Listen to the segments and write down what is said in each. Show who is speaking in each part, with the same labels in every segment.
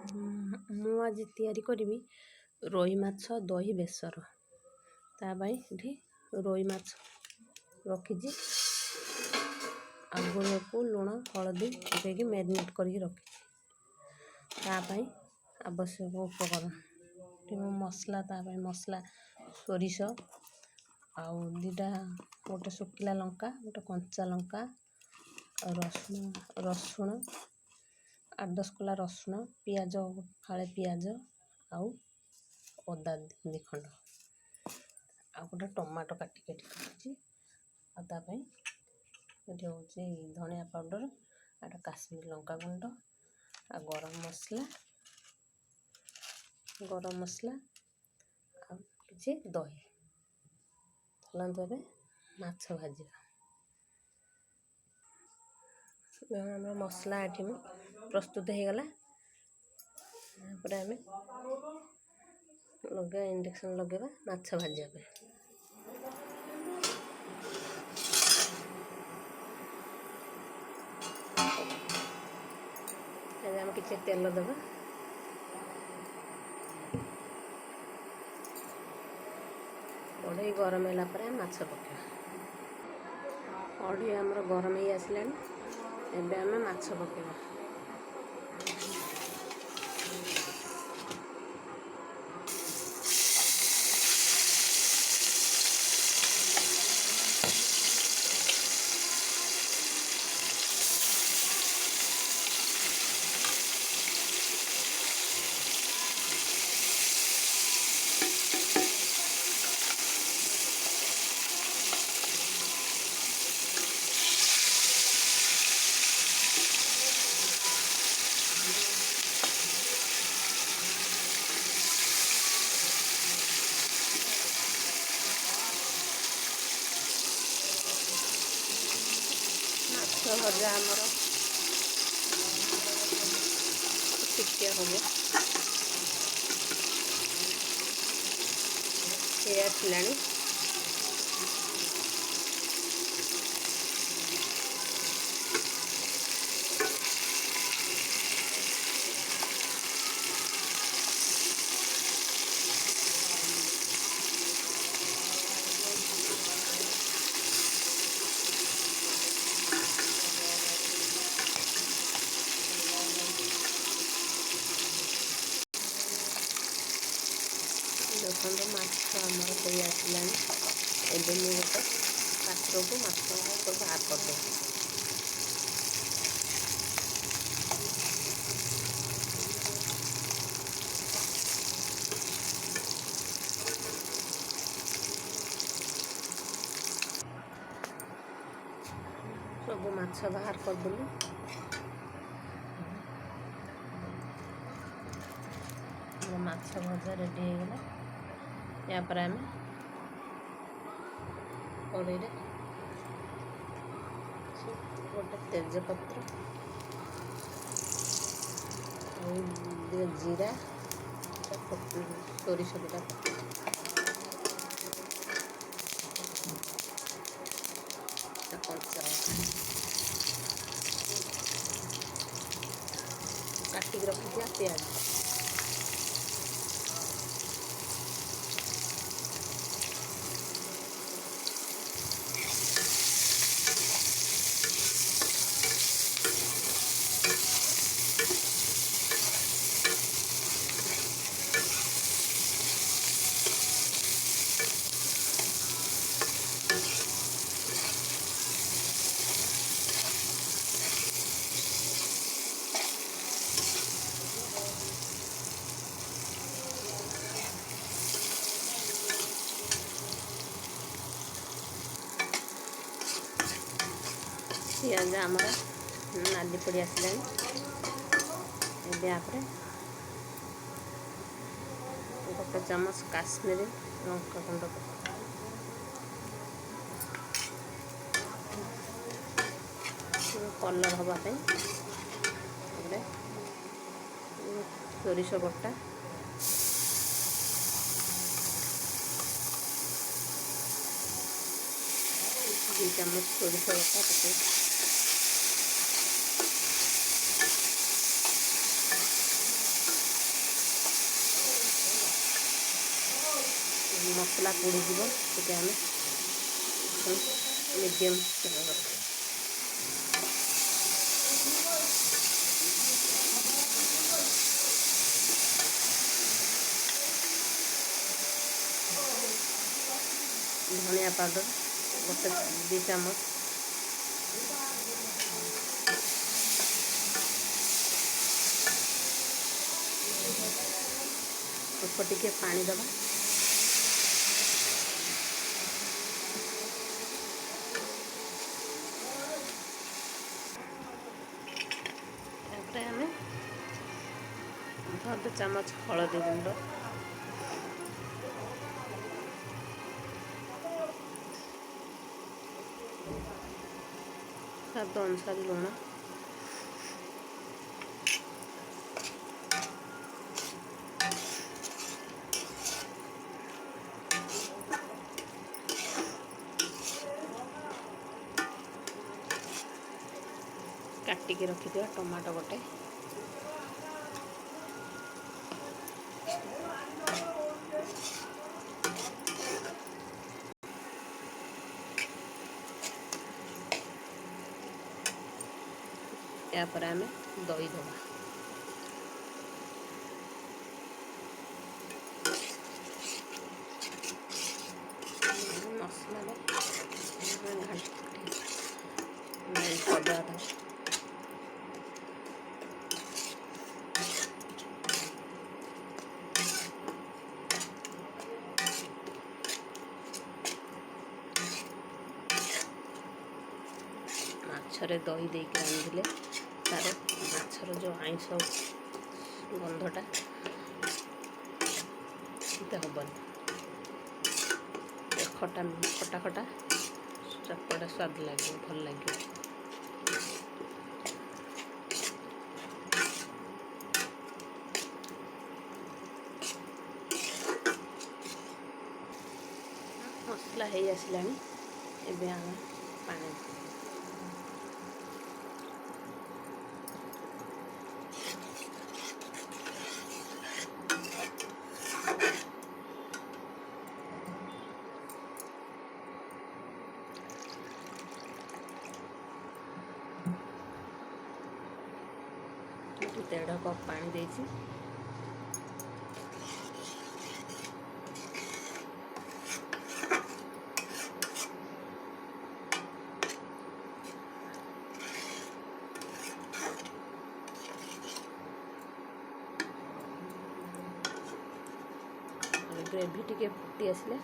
Speaker 1: ମୁଁ ଆଜି ତିଆରି କରିବି ରୋହି ମାଛ ଦହି ବେସର। ତା ପାଇଁ ଏଠି ରୋହି ମାଛ ରଖିଛି। ଆଗୁକୁ ଲୁଣ ହଳଦୀ ପକାଇକି ମ୍ୟାରିନେଟ୍ କରିକି ରଖିଛି। ତା ପାଇଁ ଆବଶ୍ୟକ ଉପକରଣ ଏଠି ମୁଁ ମସଲା, ତା ପାଇଁ ମସଲା ସୋରିଷ ଆଉ ଗୋଟେ ଶୁଖିଲା ଲଙ୍କା, ଗୋଟେ କଞ୍ଚା ଲଙ୍କା ଆଉ ରସୁଣ 8-10 କୋଲା ରସୁଣ, ପିଆଜ ଫାଳେ ପିଆଜ ଆଉ ଅଦା 2 ଖଣ୍ଡ ଆଉ ଗୋଟେ ଟମାଟୋ କାଟିକି ରଖିଛି। ଆଉ ତା ପାଇଁ ଏଠି ହେଉଛି ଧନିଆ ପାଉଡ଼ର, ଆଉ କାଶ୍ମୀର ଲଙ୍କା ଗୁଣ୍ଡ ଆଉ ଗରମ ମସଲା ଆଉ କିଛି ଦହି। ଚାଲନ୍ତୁ ଏବେ ମାଛ ଭାଜିବା। ଆମର ମସଲା ଏଠି ପ୍ରସ୍ତୁତ ହେଇଗଲା। ତାପରେ ଆମେ ଇଣ୍ଡକ୍ସନ୍ ଲଗାଇବା ମାଛ ଭାଜିବା ପାଇଁ। ଏବେ ଆମେ କିଛି ତେଲ ଦେବା। କଢ଼େଇ ଗରମ ହେଲା ପରେ ଆମେ ମାଛ ପକାଇବା। କଢ଼େଇ ଆମର ଗରମ ହେଇ ଆସିଲାଣି। ଏବେ ଆମେ ମାଛ ପକାଇବା। ମାଛ ଭଜା ଆମର ଟିକେ ହବ ହେଇ ଆସିଲାଣି। ଦେଖନ୍ତୁ ମାଛ ଆମର ହେଇ ଆସିଲାଣି। ଏବେ ମୁଁ ଗୋଟେ ପାତ୍ରକୁ ମାଛ ସବୁ ବାହାର କରିଦେବି। ସବୁ ମାଛ ବାହାର କରିଦେଲି। ମାଛ ଭଜା ରେଡ଼ି ହେଇଗଲା। ୟାପରେ ଆମେ କଢ଼େଇରେ ଗୋଟେ ତେଜପତ୍ର ଆଉ ଜିରା, ସୋରିଷ ଦୁଇଟା କଞ୍ଚା କାଟିକି ରଖିଥିବା ପିଆଜ ପିଆଜ ଆମର ନାଲି ପଡ଼ି ଆସିଲାଣି। ଏବେ ଆପରେ ଗୋଟେ ଚାମଚ କାଶ୍ମୀରୀ ଲଙ୍କା ଗୁଣ୍ଡ କଲର୍ ହେବା ପାଇଁ। ତାପରେ ସୋରିଷ ବଟା, 2 ଚାମଚ ସୋରିଷ ବଟା ପକାଇ ମସଲା ପୋଡ଼ିଯିବ ଟିକେ ଆମେ ମିଡ଼ିୟମ୍ ରଖିବା। धनिया पाउडर गोटे 2 चामच, अल्प टिके पानी दबा, आमे 2 चामच हलदी गुंड, स्वाद अनुसार लुण, काटिकी रखिथिबा टमाटो गोटे, या पर आमे दही दबा, मसला घाट माछरे दही देके रांधिले तार माछर जो आइंस गंधटा हेबन, खटा खटा खटा चटपटा स्वाद लगे, भल लगे। मसला हो आसलानी, एबे आम पानी डेढ़ कप पानी देछि, ग्रेवी टिके फुटी आसले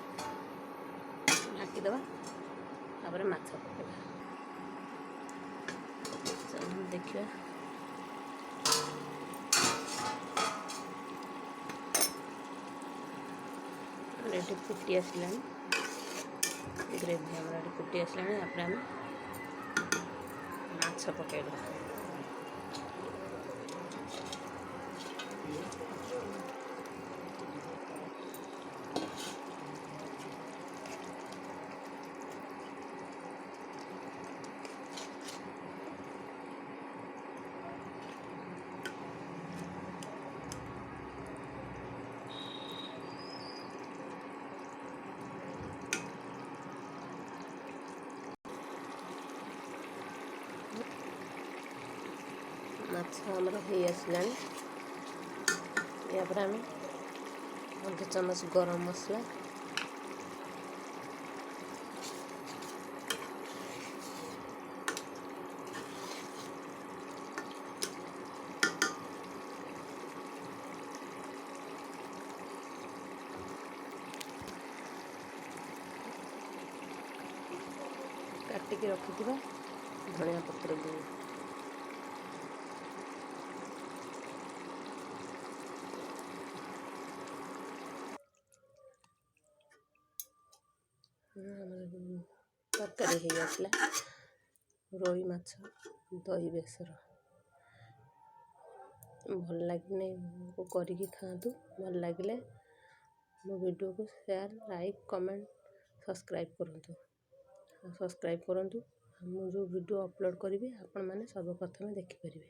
Speaker 1: ढाकीदेवा, तापर माछ पकेଇବା। चलो देखिए रेडी फुटी आसला, ग्रेवी हमारे फुटी आसला, आम माछ पकेଇବା। माछ आमर हो आसला, या पर आम 1 चामच गरम मसला, काटिकी रखिथिबा धनिया पत्र दे, तरकारी हो आसला रोई माछ दही बेसर। भल लगे को करिकी खातु, भल लगे मो वीडियो को शेयर लाइक कमेंट सब्सक्राइब करंतु, सब्सक्राइब करंतु। मु जो वीडियो अपलोड करी आपण मैंने सर्वप्रथम देखिपारे।